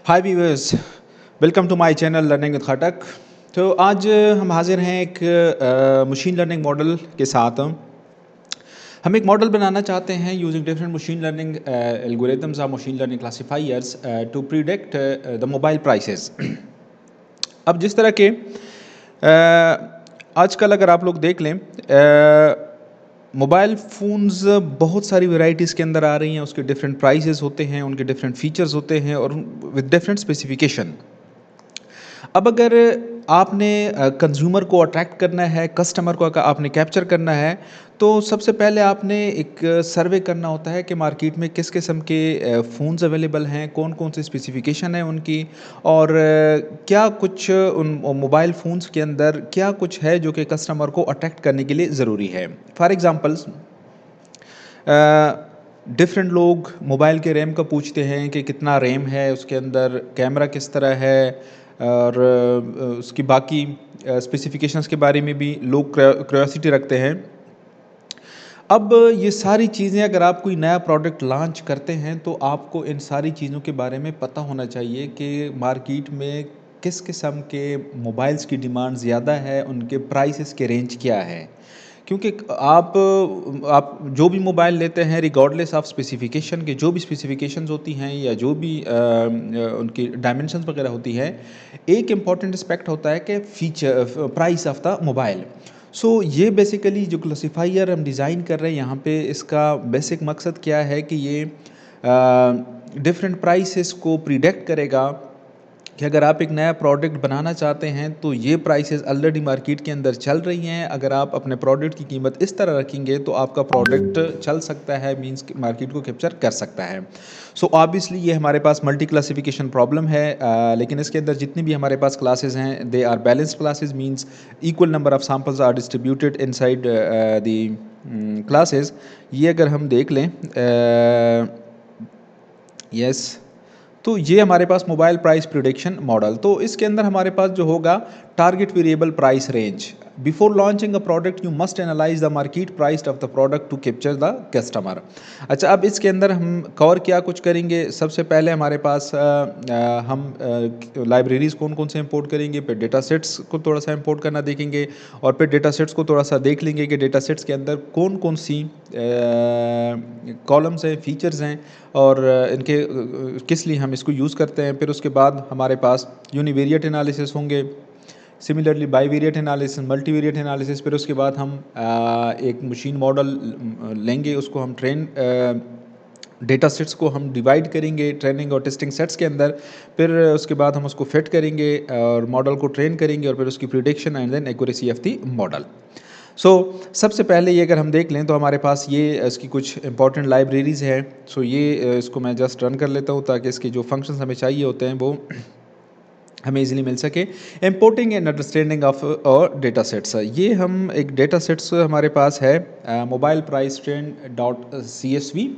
Hi viewers, welcome to my channel learning with Khatak. तो आज हम हाजिर हैं एक मशीन लर्निंग मॉडल के साथ। हम एक मॉडल बनाना चाहते हैं using different machine learning algorithms और machine learning classifiers to predict the mobile prices. अब जिस तरह के आजकल अगर आप लोग देख लें, मोबाइल फ़ोन्स बहुत सारी वैराइटीज़ के अंदर आ रही हैं, उसके डिफरेंट प्राइसेस होते हैं, उनके डिफरेंट फीचर्स होते हैं और विद डिफरेंट स्पेसिफिकेशन। अब अगर आपने कंज्यूमर को अट्रैक्ट करना है, कस्टमर को अगर आपने कैप्चर करना है, तो सबसे पहले आपने एक सर्वे करना होता है कि मार्केट में किस किस्म के फ़ोन्स अवेलेबल हैं, कौन-कौन सी स्पेसिफ़िकेशन है उनकी और क्या कुछ उन मोबाइल फ़ोन्स के अंदर क्या कुछ है जो कि कस्टमर को अट्रैक्ट करने के लिए ज़रूरी है। फॉर एग्ज़ाम्पल्स, डिफरेंट लोग मोबाइल के रैम का पूछते हैं कि कितना रैम है, उसके अंदर कैमरा किस तरह है और उसकी बाकी स्पेसिफिकेशंस के बारे में भी लोग क्यूरियोसिटी रखते हैं। अब ये सारी चीज़ें अगर आप कोई नया प्रोडक्ट लॉन्च करते हैं तो आपको इन सारी चीज़ों के बारे में पता होना चाहिए कि मार्केट में किस किस्म के मोबाइल्स की डिमांड ज़्यादा है, उनके प्राइसेस के रेंज क्या है। क्योंकि आप जो भी मोबाइल लेते हैं रिगार्डलेस ऑफ स्पेसिफिकेशन के, जो भी स्पेसिफिकेशंस होती हैं या जो भी उनकी डायमेंशंस वगैरह होती है, एक इम्पॉर्टेंट एस्पेक्ट होता है कि feature price of the mobile. So ये बेसिकली जो क्लासिफायर हम डिज़ाइन कर रहे हैं यहाँ पे, इसका बेसिक मकसद क्या है कि ये डिफरेंट प्राइसेस को प्रिडिक्ट करेगा कि अगर आप एक नया प्रोडक्ट बनाना चाहते हैं तो ये प्राइसेस ऑलरेडी मार्केट के अंदर चल रही हैं। अगर आप अपने प्रोडक्ट की कीमत इस तरह रखेंगे तो आपका प्रोडक्ट चल सकता है, मींस मार्केट को कैप्चर कर सकता है। सो ऑब्वियसली ये हमारे पास मल्टी क्लासिफिकेशन प्रॉब्लम है, लेकिन इसके अंदर जितनी भी हमारे पास क्लासेस हैं they are balanced classes, means equal number of samples are distributed inside the classes. ये अगर हम देख लें, यस, तो ये हमारे पास मोबाइल प्राइस प्रिडिक्शन मॉडल। तो इसके अंदर हमारे पास जो होगा target variable price range. Before launching a product you must analyse the market price of the product to capture the customer. अच्छा, अब इसके अंदर हम कवर क्या कुछ करेंगे। सबसे पहले हमारे पास हम लाइब्रेरीज़ कौन कौन से इंपोर्ट करेंगे, फिर डेटा सेट्स को थोड़ा सा इंपोर्ट करना देखेंगे और फिर डेटा सेट्स को थोड़ा सा देख लेंगे कि डेटा सेट्स के अंदर कौन कौन सी कॉलम्स हैं, फीचर्स हैं और इनके किस लिए हम इसको यूज़ करते हैं। फिर उसके बाद हमारे पास यूनिवेरिएट एनालिसिस होंगे, similarly bivariate analysis, multivariate analysis. फिर उसके बाद हम एक मशीन मॉडल लेंगे, उसको हम ट्रेन डेटा सेट्स को हम डिवाइड करेंगे ट्रेनिंग और टेस्टिंग सेट्स के अंदर। फिर उसके बाद हम उसको फिट करेंगे और मॉडल को ट्रेन करेंगे और फिर उसकी prediction and then accuracy of the model. So सबसे पहले ये अगर हम देख लें तो हमारे पास ये इसकी कुछ इंपॉर्टेंट लाइब्रेरीज़ हैं। सो ये इसको मैं जस्ट रन कर लेता हूँ ताकि इसके जो फंक्शंस हमें चाहिए होते हैं वो हमें इजीली मिल सके। इंपोर्टिंग एंड अंडरस्टैंडिंग ऑफ और डेटा सेट्स, ये हम एक डेटा सेट्स हमारे पास है mobile price trend dot CSV।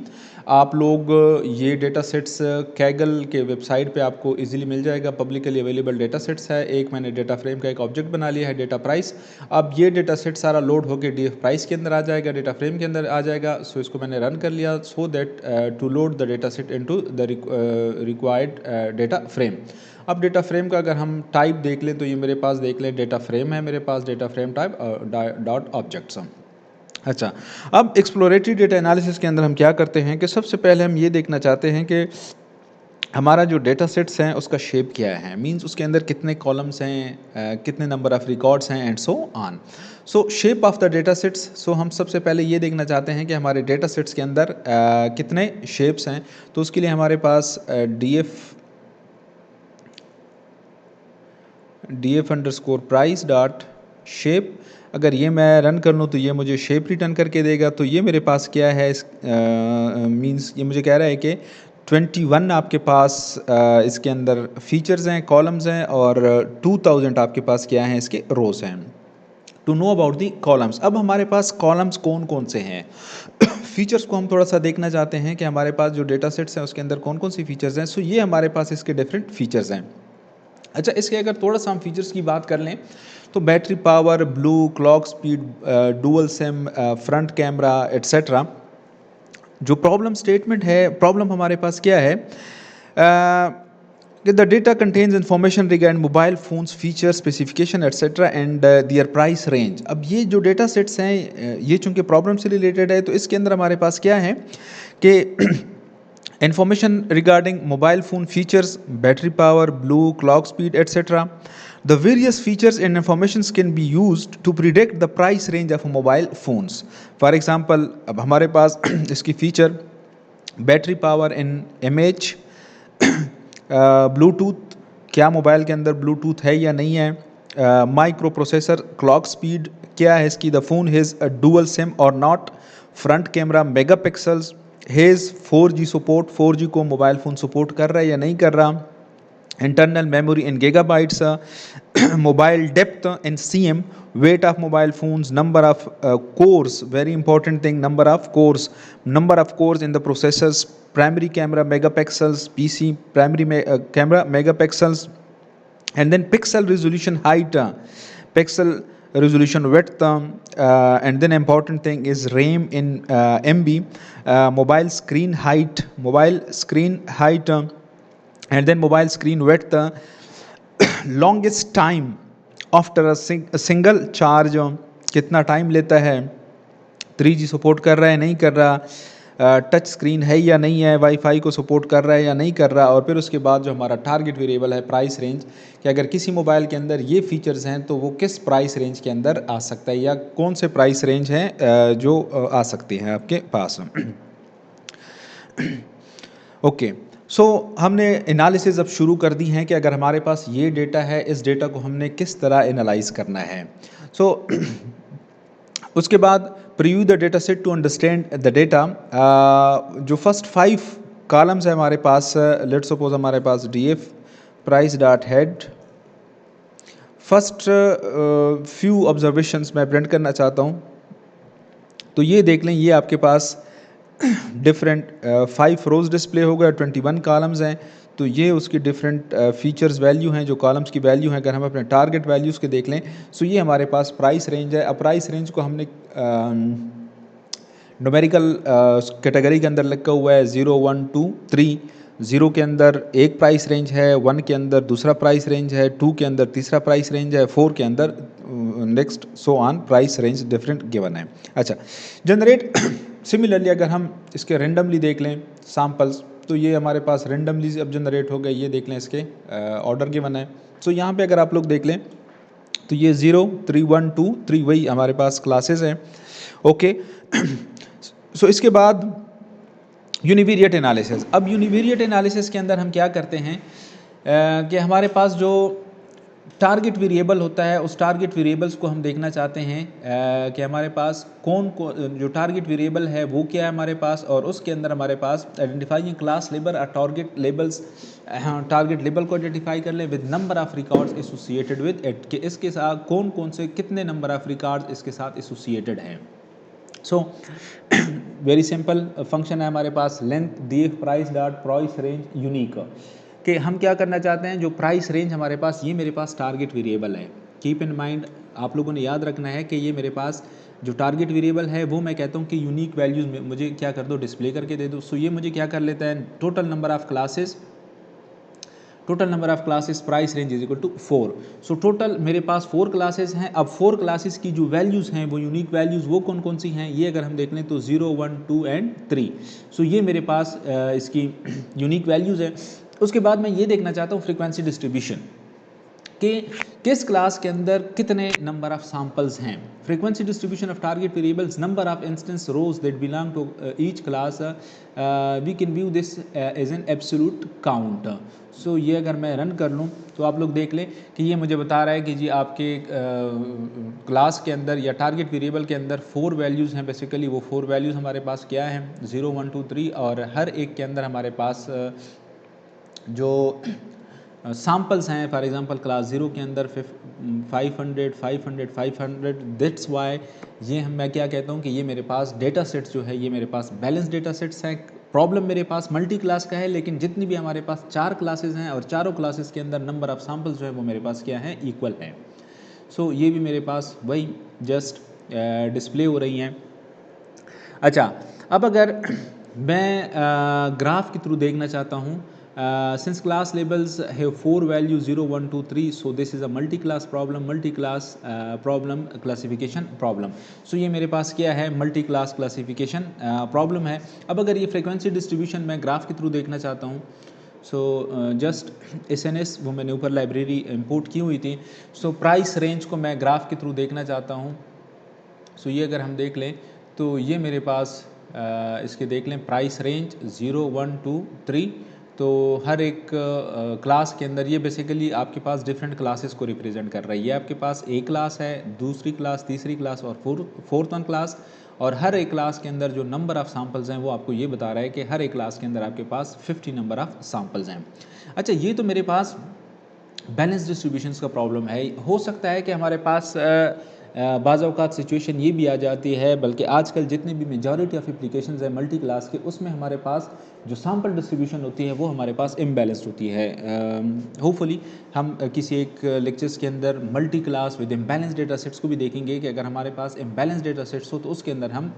आप लोग ये डेटा सेट्स कैगल के वेबसाइट पे आपको इजीली मिल जाएगा। पब्लिकली अवेलेबल डेटा सेट्स है। एक मैंने डेटा फ्रेम का एक ऑब्जेक्ट बना लिया है डेटा प्राइस। अब ये डेटा सेट सारा लोड होकर DF प्राइस के अंदर आ जाएगा, डेटा फ्रेम के अंदर आ जाएगा। सो इसको मैंने रन कर लिया so that to load the data set into the required data frame. अब डेटा फ्रेम का अगर हम टाइप देख लें तो ये मेरे पास देख लें डेटा फ्रेम है, मेरे पास data frame type dot objects. अच्छा, अब एक्सप्लोरेटरी डेटा एनालिसिस के अंदर हम क्या करते हैं कि सबसे पहले हम ये देखना चाहते हैं कि हमारा जो डेटा सेट्स हैं उसका शेप क्या है, मींस उसके अंदर कितने कॉलम्स हैं, कितने नंबर ऑफ़ रिकॉर्ड्स हैं and so on. So shape of the data sets, so हम सबसे पहले ये देखना चाहते हैं कि हमारे डेटा सेट्स के अंदर कितने शेप्स हैं। तो उसके लिए हमारे पास DF underscore price dot shape, अगर ये मैं रन कर लूँ तो ये मुझे शेप रिटर्न करके देगा। तो ये मेरे पास क्या है, इस मींस ये मुझे कह रहा है कि 21 आपके पास इसके अंदर फीचर्स हैं, कॉलम्स हैं और 2000 आपके पास क्या हैं, इसके रोज़ हैं। To know about the columns, अब हमारे पास कॉलम्स कौन कौन से हैं। फीचर्स को हम थोड़ा सा देखना चाहते हैं कि हमारे पास जो डेटा सेट्स हैं उसके अंदर कौन कौन सी फीचर्स हैं। सो ये हमारे पास इसके डिफरेंट फीचर्स हैं। अच्छा, इसके अगर थोड़ा सा हम फीचर्स की बात कर लें तो battery power, blue, clock speed, dual SIM, front camera etcetera. जो प्रॉब्लम स्टेटमेंट है, प्रॉब्लम हमारे पास क्या है, The data contains information regarding mobile phones, features, specification, etc. and their price range. अब ये जो डेटा सेट्स हैं ये चूंकि प्रॉब्लम से रिलेटेड है तो इसके अंदर हमारे पास क्या है कि information regarding mobile phone features, battery power, blue, clock speed, etc. The various features and informations can be used to predict the price range of mobile phones. For example, अब हमारे पास इसकी feature battery power in mAh, Bluetooth क्या mobile के अंदर Bluetooth है या नहीं है, माइक्रो प्रोसेसर, क्लॉक स्पीड क्या है इसकी, the phone has a dual SIM or not, front camera mega pixels, has 4G support, 4G को मोबाइल फ़ोन सपोर्ट कर रहा है या नहीं कर रहा, internal memory in gigabytes, mobile depth in cm, weight of mobile phones, number of cores, very important thing, number of cores in the processors, primary camera megapixels, pc primary camera megapixels, and then pixel resolution height, pixel resolution width, and then important thing is RAM in MB, mobile screen height, and then mobile screen width, longest time after a single charge, कितना time लेता है, 3G support कर रहा है नहीं कर रहा, touch screen है या नहीं है, वाईफाई को सपोर्ट कर रहा है या नहीं कर रहा, और फिर उसके बाद जो हमारा टारगेट वेरिएबल है प्राइस रेंज, कि अगर किसी मोबाइल के अंदर ये फीचर्स हैं तो वो किस प्राइस रेंज के अंदर आ सकता है या कौन से प्राइस रेंज हैं जो आ सकते हैं आपके पास। ओके, सो हमने एनालिसिस अब शुरू कर दी हैं कि अगर हमारे पास ये डेटा है, इस डेटा को हमने किस तरह एनालाइज करना है। सो उसके बाद preview the data set to understand the data. जो फर्स्ट 5 कॉलम्स है हमारे पास, लेट सपोज हमारे पास DF price dot head, first few observations मैं प्रिंट करना चाहता हूँ, तो ये देख लें, ये आपके पास डिफरेंट 5 रोज़ डिस्प्ले हो गया, 21 कॉलम्स हैं, तो ये उसकी डिफरेंट फीचर्स वैल्यू हैं, जो कॉलम्स की वैल्यू हैं। अगर हम अपने टारगेट वैल्यूज़ के देख लें, सो ये हमारे पास प्राइस रेंज है। अब प्राइस रेंज को हमने न्यूमेरिकल कैटेगरी के अंदर लिखा हुआ है 0, 1, 2, 3। 0 के अंदर एक प्राइस रेंज है, 1 के अंदर दूसरा प्राइस रेंज है, 2 के अंदर तीसरा प्राइस रेंज है, 4 के अंदर next so on price range different given है। अच्छा, जनरेट सिमिलरली अगर हम इसके रेंडमली देख लें सैम्पल्स, तो ये हमारे पास रेंडमली अब जनरेट हो गए, ये देख लें इसके ऑर्डर गिवन है। सो यहाँ पे अगर आप लोग देख लें तो ये 0, 3, 1, 2, 3 वही हमारे पास क्लासेस हैं। ओके, सो इसके बाद यूनिवेरिएट एनालिसिस। अब यूनिवेरिएट एनालिसिस के अंदर हम क्या करते हैं कि हमारे पास जो टारगेट वेरिएबल होता है, उस टारगेट वेरिएबल्स को हम देखना चाहते हैं कि हमारे पास जो टारगेट वेरिएबल है वो क्या है हमारे पास, और उसके अंदर हमारे पास आइडेंटिफाइंग क्लास लेबल और टारगेट लेबल्स, टारगेट लेबल को आइडेंटिफाई कर लें with number of records associated with it, कि इसके साथ कौन कौन से कितने नंबर ऑफ रिकॉर्ड्स इसके साथ एसोसिएटेड हैं। सो वेरी सिंपल फंक्शन है हमारे पास, length DF price dot price range unique, कि हम क्या करना चाहते हैं, जो प्राइस रेंज हमारे पास, ये मेरे पास टारगेट वेरिएबल है। कीप इन माइंड, आप लोगों ने याद रखना है कि ये मेरे पास जो टारगेट वेरिएबल है वो मैं कहता हूँ कि यूनिक वैल्यूज़ में मुझे क्या कर दो, डिस्प्ले करके दे दो। सो ये मुझे क्या कर लेता है, total number of classes price range is equal to 4। So total मेरे पास 4 क्लासेस हैं। अब 4 क्लासेस की जो वैल्यूज़ हैं वो यूनिक वैल्यूज़ वो कौन कौन सी हैं, ये अगर हम देख लें तो 0, 1, 2 एंड 3। सो ये मेरे पास इसकी यूनिक वैल्यूज़ है। उसके बाद मैं ये देखना चाहता हूँ फ्रीक्वेंसी डिस्ट्रीब्यूशन, कि किस क्लास के अंदर कितने नंबर ऑफ सैम्पल्स हैं। Frequency distribution of target variables, number of instance rows that belong to each class, we can view this as an absolute count. So ये अगर मैं रन कर लूँ तो आप लोग देख लें कि ये मुझे बता रहा है कि जी आपके क्लास के अंदर या टारगेट वेरिएबल के अंदर 4 वैल्यूज़ हैं। बेसिकली वो 4 वैल्यूज़ हमारे पास क्या हैं, 0, 1, 2, 3, और हर एक के अंदर हमारे पास जो सैम्पल्स हैं, फॉर एग्जांपल क्लास 0 के अंदर 500, 500, 500। दैट्स वाई ये मैं क्या कहता हूँ कि ये मेरे पास डेटा सेट्स जो है ये मेरे पास बैलेंस डेटा सेट्स हैं। प्रॉब्लम मेरे पास मल्टी क्लास का है, लेकिन जितनी भी हमारे पास 4 क्लासेस हैं और चारों क्लासेस के अंदर नंबर ऑफ सैम्पल्स जो है वो मेरे पास क्या है, इक्वल है। सो ये भी मेरे पास वही जस्ट डिस्प्ले हो रही हैं। अच्छा, अब अगर मैं ग्राफ के थ्रू देखना चाहता हूँ Since class labels have 4 values 0, 1, 2, 3, so this is a multi-class problem classification problem. So ये मेरे पास क्या है, मल्टी क्लास क्लासिफिकेशन प्रॉब्लम है. अब अगर ये फ्रिक्वेंसी डिस्ट्रीब्यूशन मैं ग्राफ के थ्रू देखना चाहता हूँ, सो जस्ट SNS वो मैंने ऊपर लाइब्रेरी इंपोर्ट की हुई थी. सो प्राइस रेंज को मैं ग्राफ के थ्रू देखना चाहता हूँ. सो ये अगर हम देख लें तो ये मेरे पास इसके देख लें प्राइस रेंज 0, 1, 2, 3. तो हर एक क्लास के अंदर ये बेसिकली आपके पास डिफरेंट क्लासेस को रिप्रेजेंट कर रही है. आपके पास एक क्लास है, दूसरी क्लास, तीसरी क्लास और फोर्थ वन क्लास. और हर एक क्लास के अंदर जो नंबर ऑफ़ सैम्पल्स हैं वो आपको ये बता रहा है कि हर एक क्लास के अंदर आपके पास 50 नंबर ऑफ़ सैम्पल्स हैं. अच्छा, ये तो मेरे पास बैलेंस डिस्ट्रीब्यूशंस का प्रॉब्लम है. हो सकता है कि हमारे पास बाज़ औक़ात सिचुएशन ये भी आ जाती है, बल्कि आजकल जितनी भी मेजॉरिटी ऑफ एप्लीकेशंस है मल्टी क्लास के, उसमें हमारे पास जो सैम्पल डिस्ट्रीब्यूशन होती है वो हमारे पास इम्बैलेंस्ड होती है. होपफुली हम किसी एक लेक्चर्स के अंदर multi class with imbalance data sets को भी देखेंगे कि अगर हमारे पास इम्बैलेंस डेटा सेट्स हो तो उसके अंदर हम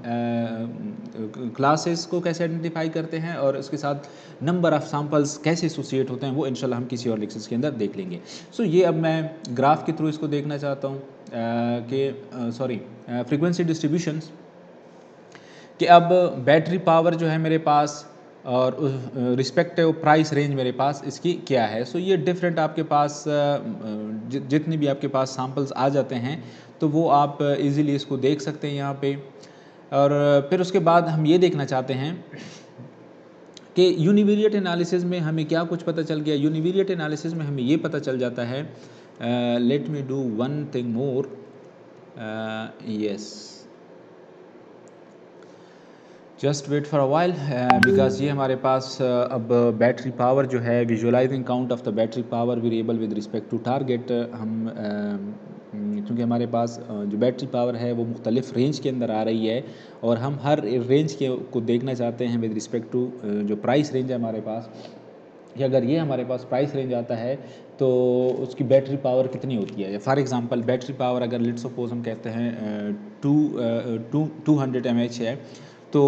क्लासेस को कैसे आइडेंटिफाई करते हैं और उसके साथ नंबर ऑफ़ सैम्पल्स कैसे एसोसिएट होते हैं, वो इंशाल्लाह हम किसी और लेक्चर्स के अंदर देख लेंगे. सो ये अब मैं ग्राफ के थ्रू इसको देखना चाहता हूँ कि फ्रीक्वेंसी डिस्ट्रीब्यूशंस कि अब बैटरी पावर जो है मेरे पास और रिस्पेक्टिव प्राइस रेंज मेरे पास इसकी क्या है. सो ये डिफरेंट आपके पास जितनी भी आपके पास सैम्पल्स आ जाते हैं तो वो आप इजीली इसको देख सकते हैं यहाँ पे. और फिर उसके बाद हम ये देखना चाहते हैं कि यूनिवेरिएट एनालिसिस में हमें क्या कुछ पता चल गया. यूनिवेरिएट एनालिसिस में हमें ये पता चल जाता है, let me do one thing more. Yes, just wait for a while because ये हमारे पास अब बैटरी पावर जो है, visualising count of the battery power variable with respect to target, हम क्योंकि हमारे पास जो बैटरी पावर है वो मुख्तलिफ रेंज के अंदर आ रही है और हम हर रेंज के को देखना चाहते हैं विद रिस्पेक्ट टू जो प्राइस रेंज है हमारे पास, कि अगर ये हमारे पास प्राइस रेंज आता है तो उसकी बैटरी पावर कितनी होती है. फॉर एग्जांपल बैटरी पावर अगर लेट्स सपोज हम कहते हैं 200 mAh है, तो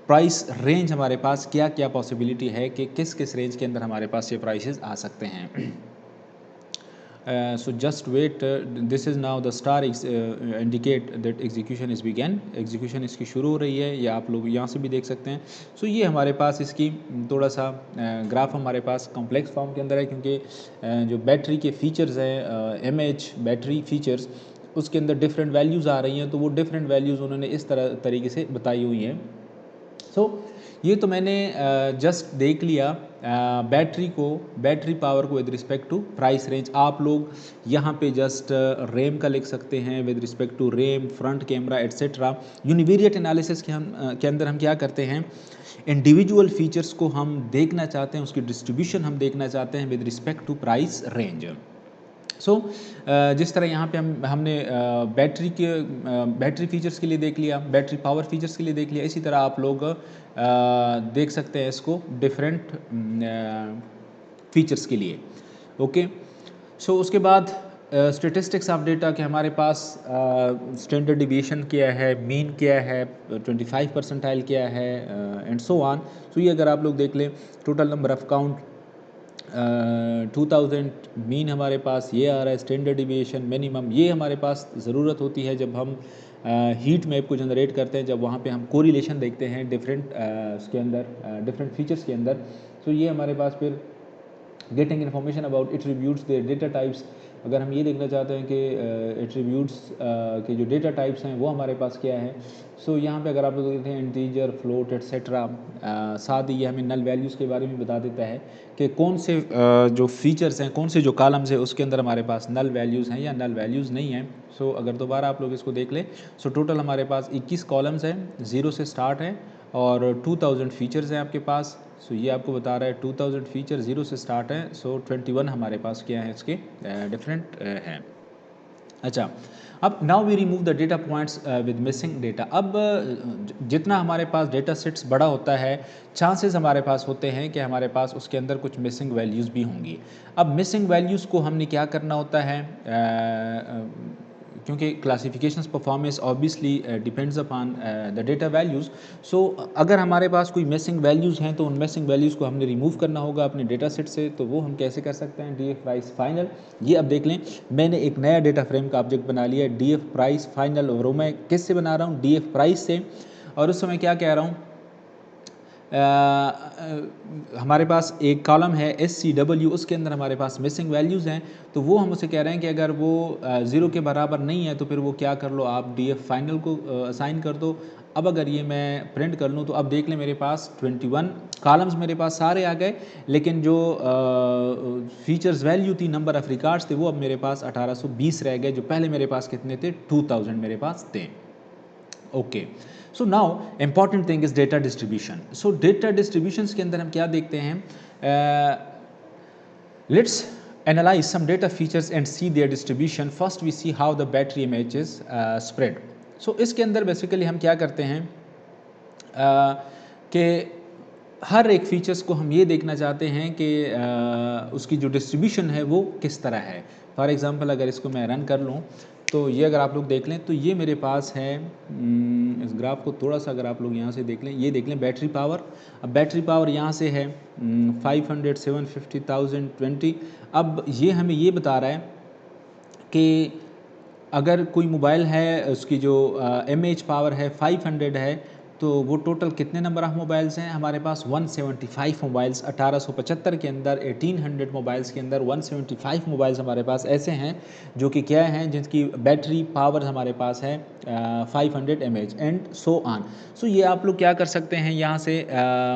प्राइस रेंज हमारे पास क्या क्या पॉसिबिलिटी है कि किस किस रेंज के अंदर हमारे पास ये प्राइसेस आ सकते हैं. So just wait, this is now the star indicate that execution is begun. Execution इसकी शुरू हो रही है, या आप लोग यहाँ से भी देख सकते हैं. सो ये हमारे पास इसकी थोड़ा सा ग्राफ हमारे पास कॉम्प्लेक्स फॉर्म के अंदर है, क्योंकि जो बैटरी के फीचर्स हैं MAH बैटरी फीचर्स, उसके अंदर डिफरेंट वैल्यूज़ आ रही हैं, तो वो डिफरेंट वैल्यूज़ उन्होंने इस तरीके से बताई हुई हैं. सो ये तो मैंने जस्ट देख लिया बैटरी पावर को with respect to price range. आप लोग यहाँ पे जस्ट रैम का लिख सकते हैं with respect to RAM, front camera etcetera. Univariate analysis के अंदर हम क्या करते हैं, इंडिविजुअल फीचर्स को हम देखना चाहते हैं, उसकी डिस्ट्रीब्यूशन हम देखना चाहते हैं with respect to price range. So जिस तरह यहाँ पे हमने बैटरी फीचर्स के लिए देख लिया, बैटरी पावर फीचर्स के लिए देख लिया, इसी तरह आप लोग देख सकते हैं इसको डिफरेंट फीचर्स के लिए. ओके, सो उसके बाद स्टेटिस्टिक्स ऑफ डेटा कि हमारे पास स्टैंडर्ड डिविएशन क्या है, मीन क्या है, 25 परसेंटाइल क्या है, एंड सो ऑन. सो ये अगर आप लोग देख लें, total number of count 2000 mean हमारे पास ये आ रहा है. स्टैंडर्ड डिविएशन मिनिमम ये हमारे पास ज़रूरत होती है जब हम हीट मैप को जनरेट करते हैं, जब वहाँ पे हम कोरिलेशन देखते हैं डिफरेंट उसके अंदर डिफरेंट फीचर्स के अंदर. तो ये हमारे पास फिर getting information about attributes there data types. अगर हम ये देखना चाहते हैं कि एट्रीब्यूट्स के जो डेटा टाइप्स हैं वो हमारे पास क्या है. सो यहाँ पे अगर आप लोग देखते हैं इंटीजर, फ्लोट एट्सेट्रा, साथ ही ये हमें नल वैल्यूज़ के बारे में बता देता है कि कौन से जो फीचर्स हैं, कौन से जो कॉलम्स हैं उसके अंदर हमारे पास नल वैल्यूज़ हैं या नल वैल्यूज़ नहीं हैं. सो अगर दोबारा आप लोग इसको देख लें, सो टोटल हमारे पास 21 कॉलम्स हैं, 0 से स्टार्ट है और 2000 फीचर्स हैं आपके पास. सो ये आपको बता रहा है 2000 फीचर 0 से स्टार्ट है. सो 21 हमारे पास क्या है इसके डिफरेंट हैं. अच्छा, अब now we remove the data points with missing data. अब जितना हमारे पास डेटा सेट्स बड़ा होता है, चांसेस हमारे पास होते हैं कि हमारे पास उसके अंदर कुछ मिसिंग वैल्यूज़ भी होंगी. अब मिसिंग वैल्यूज़ को हमने क्या करना होता है, क्योंकि classifications performance obviously depends upon the data values. So अगर हमारे पास कोई मिसिंग वैल्यूज़ हैं तो उन मिसिंग वैल्यूज़ को हमने रिमूव करना होगा अपने डेटा सेट से। तो वो हम कैसे कर सकते हैं, डी एफ प्राइस फाइनल। ये अब देख लें, मैंने एक नया डेटा फ्रेम का ऑब्जेक्ट बना लिया है, डी एफ प्राइस फाइनल, और वो मैं किससे बना रहा हूँ, डी एफ प्राइस से। और उस समय क्या कह रहा हूँ, हमारे पास एक कॉलम है SCW, उसके अंदर हमारे पास मिसिंग वैल्यूज़ हैं। तो वो हम उसे कह रहे हैं कि अगर वो 0 के बराबर नहीं है तो फिर वो क्या कर लो, आप DF फाइनल को असाइन कर दो। अब अगर ये मैं प्रिंट कर लूँ तो अब देख लें मेरे पास 21 कॉलम्स मेरे पास सारे आ गए, लेकिन जो फीचर्स वैल्यू थी, नंबर ऑफ रिकॉर्ड्स थे, वो अब मेरे पास 1820 रह गए, जो पहले मेरे पास कितने थे, 2000 मेरे पास थे। Okay, so now important thing is data distribution. So data distributions के अंदर हम क्या देखते हैं, let's analyse some data features and see their distribution. First we see how the battery image is spread. So इसके अंदर बेसिकली हम क्या करते हैं कि हर एक फीचर्स को हम ये देखना चाहते हैं कि उसकी जो डिस्ट्रीब्यूशन है वो किस तरह है। फॉर एग्ज़ाम्पल अगर इसको मैं रन कर लूँ तो ये अगर आप लोग देख लें तो ये मेरे पास है, इस ग्राफ को थोड़ा सा अगर आप लोग यहाँ से देख लें, ये देख लें बैटरी पावर। अब बैटरी पावर यहाँ से है 500, 750, 1020। अब ये हमें ये बता रहा है कि अगर कोई मोबाइल है उसकी जो mAh पावर है 500 है, तो वो टोटल कितने नंबर ऑफ़ मोबाइल्स हैं हमारे पास, 175 मोबाइल्स। 1875 के अंदर 1800 मोबाइल्स के अंदर 175 मोबाइल्स हमारे पास ऐसे हैं जो कि क्या हैं, जिनकी बैटरी पावर हमारे पास है 500 mAh एंड सो ऑन। सो ये आप लोग क्या कर सकते हैं, यहाँ से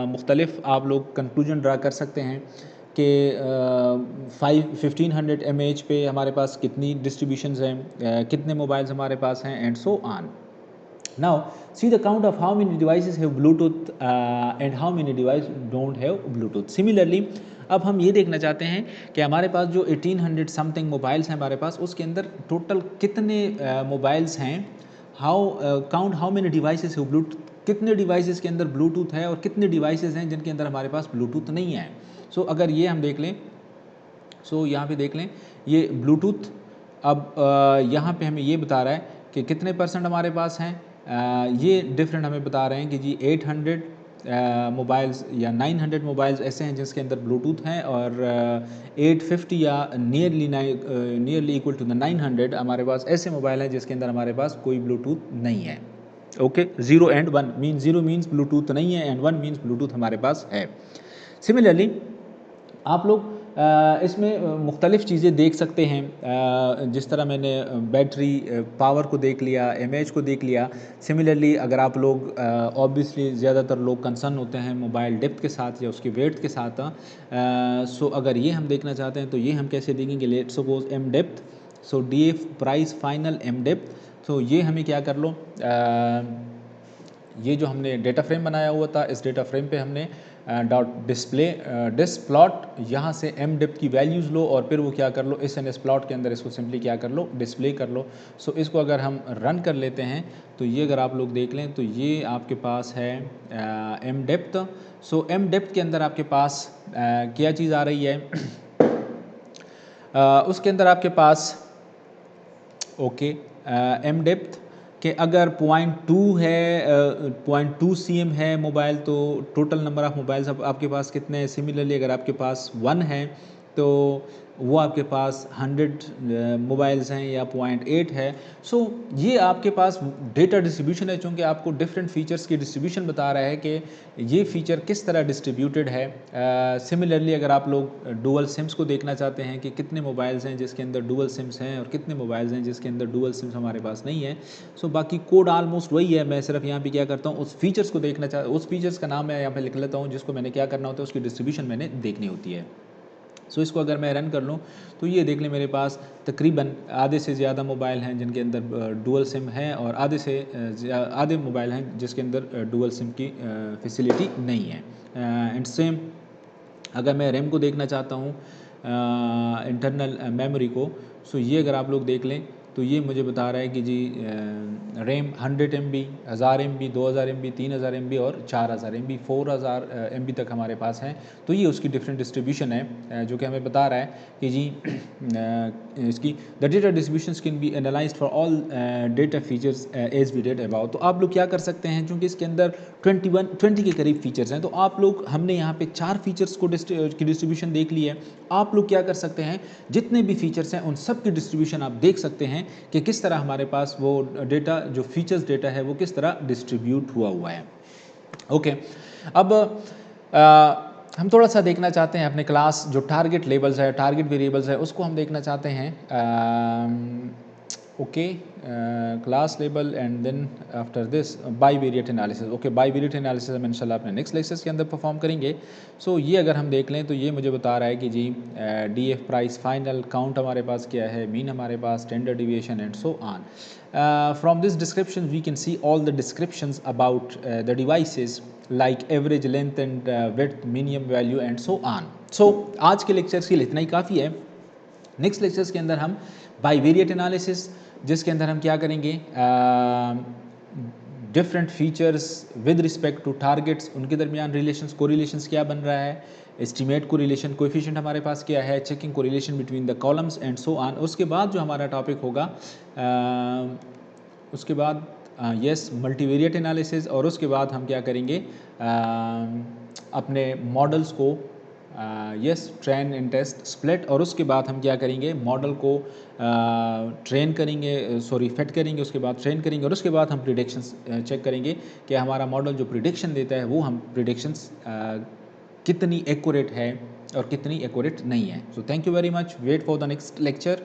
मुख्तलिफ आप लोग कंक्लूजन ड्रा कर सकते हैं कि 1500 mAh पे हमारे पास कितनी डिस्ट्रीब्यूशंस हैं, कितने मोबाइल्स हमारे पास हैं and so on. Now see the count of how many devices have Bluetooth and how many devices don't have Bluetooth. Similarly, अब हम ये देखना चाहते हैं कि हमारे पास जो 1800 समथिंग मोबाइल्स हैं हमारे पास, उसके अंदर टोटल कितने मोबाइल्स हैं, काउंट हाउ मेनी डिवाइसेस है ब्लूटूथ, कितने डिवाइसेस के अंदर ब्लूटूथ है और कितने डिवाइसेस हैं जिनके अंदर हमारे पास ब्लूटूथ नहीं है। सो अगर ये हम देख लें, सो यहाँ पे देख लें ये ब्लूटूथ, अब यहाँ पे हमें ये बता रहा है कि कितने परसेंट हमारे पास हैं। ये डिफरेंट हमें बता रहे हैं कि जी 800 मोबाइल्स या 900 मोबाइल्स ऐसे हैं जिसके अंदर ब्लूटूथ हैं, और 850 या नियरली इक्वल टू द 900 हमारे पास ऐसे मोबाइल हैं जिसके अंदर हमारे पास कोई ब्लूटूथ नहीं है। Okay, 0 and 1 mean 0 means Bluetooth नहीं है एंड 1 मीन्स ब्लूटूथ हमारे पास है। सिमिलरली आप लोग इसमें मुख्तलिफ़ चीज़ें देख सकते हैं, जिस तरह मैंने बैटरी पावर को देख लिया, mAh को देख लिया। सिमिलरली अगर आप लोग ऑब्वियसली ज़्यादातर लोग कंसर्न होते हैं मोबाइल डेप्थ के साथ या उसके वेट के साथ, सो अगर ये हम देखना चाहते हैं तो ये हम कैसे देखेंगे, लेट सपोज m डेप्थ, सो DF price final m depth. तो ये हमें क्या कर लो, ये जो हमने डेटा फ्रेम बनाया हुआ था, इस डेटा फ्रेम पे हमने डॉट डिस प्लॉट, यहाँ से m डेप्थ की वैल्यूज़ लो और फिर वो क्या कर लो, इस NS प्लॉट के अंदर इसको सिंपली क्या कर लो, डिस्प्ले कर लो। सो इसको अगर हम रन कर लेते हैं तो ये अगर आप लोग देख लें तो ये आपके पास है m डेप्थ। सो m डेप्थ के अंदर आपके पास क्या चीज़ आ रही है, उसके अंदर आपके पास ओके m डेप्थ कि अगर 0.2 है, 0.2 cm है मोबाइल, तो टोटल नंबर ऑफ़ मोबाइल्स अब आपके पास कितने हैं। सिमिलरली अगर आपके पास 1 है तो वो आपके पास 100 मोबाइल्स हैं या 0.8 है। सो ये आपके पास डेटा डिस्ट्रीब्यूशन है, चूँकि आपको डिफरेंट फीचर्स की डिस्ट्रीब्यूशन बता रहा है कि ये फ़ीचर किस तरह डिस्ट्रीब्यूटेड है। सिमिलरली अगर आप लोग डुअल सिम्स को देखना चाहते हैं कि कितने मोबाइल्स हैं जिसके अंदर डुअल सिम्स हैं और कितने मोबाइल्स हैं जिसके अंदर डुअल सिम्स हमारे पास नहीं है। सो बाकी कोड ऑलमोस्ट वही है, मैं सिर्फ यहाँ पे क्या करता हूँ, उस फीचर्स को देखना उस फीचर्स का नाम मैं यहाँ पे लिख लेता हूँ जिसको मैंने क्या करना होता है, उसकी डिस्ट्रीब्यूशन मैंने देखनी होती है। सो इसको अगर मैं रन कर लूँ तो ये देख लें मेरे पास तकरीबन आधे से ज़्यादा मोबाइल हैं जिनके अंदर डुअल सिम है, और आधे मोबाइल हैं जिसके अंदर डुअल सिम की फैसिलिटी नहीं है। एंड सेम अगर मैं रैम को देखना चाहता हूँ, इंटरनल मेमोरी को, सो ये अगर आप लोग देख लें तो ये मुझे बता रहा है कि जी RAM 100 MB, 1000 MB, 2000 MB, 3000 MB और 4000 MB, 4000 MB तक हमारे पास हैं। तो ये उसकी डिफरेंट डिस्ट्रीब्यूशन है जो कि हमें बता रहा है कि जी इसकी the data distributions can be analysed for all data features as we did about. तो आप लोग क्या कर सकते हैं, क्योंकि इसके अंदर 20 के करीब फीचर्स हैं, तो आप लोग हमने यहाँ पे 4 फीचर्स को की डिस्ट्रीब्यूशन देख ली है। आप लोग क्या कर सकते हैं, जितने भी फीचर्स हैं उन सब की डिस्ट्रीब्यूशन आप देख सकते हैं कि किस तरह हमारे पास वो डेटा जो फीचर्स डेटा है वो किस तरह डिस्ट्रीब्यूट हुआ है। ओके, अब हम थोड़ा सा देखना चाहते हैं अपने क्लास जो टारगेट लेबल्स है, टारगेट वेरिएबल्स है, उसको हम देखना चाहते हैं। Okay, class label and then after this bivariate analysis. Okay, bivariate analysis हम इंशाल्लाह अपने नेक्स्ट लेक्चर्स के अंदर परफॉर्म करेंगे। सो ये अगर हम देख लें तो ये मुझे बता रहा है कि जी DF प्राइस फाइनल काउंट हमारे पास क्या है, मीन हमारे पास, standard deviation and so on. From this description we can see all the descriptions about the devices like average length and width, minimum value and so on. So आज के lectures के लिए इतना ही काफ़ी है। नेक्स्ट लेक्चर्स के अंदर हम बाईवेरिएट एनालिसिस, जिसके अंदर हम क्या करेंगे, different features with respect to targets, उनके दरमियान रिलेशंस, कोरिलेशंस क्या बन रहा है, एस्टीमेट कोरिलेशन, कोएफिशिएंट हमारे पास क्या है, checking correlation between the columns and so on. उसके बाद जो हमारा टॉपिक होगा उसके बाद यस मल्टीवेरिएट एनालिसिस, और उसके बाद हम क्या करेंगे, अपने मॉडल्स को yes train and test split, और उसके बाद हम क्या करेंगे, मॉडल को ट्रेन करेंगे, सॉरी फिट करेंगे, उसके बाद ट्रेन करेंगे, और उसके बाद हम प्रिडिक्शंस चेक करेंगे कि हमारा मॉडल जो प्रिडिक्शन देता है वो हम प्रिडिक्शंस कितनी एक्यूरेट है और कितनी एक्यूरेट नहीं है। So thank you very much, wait for the next lecture.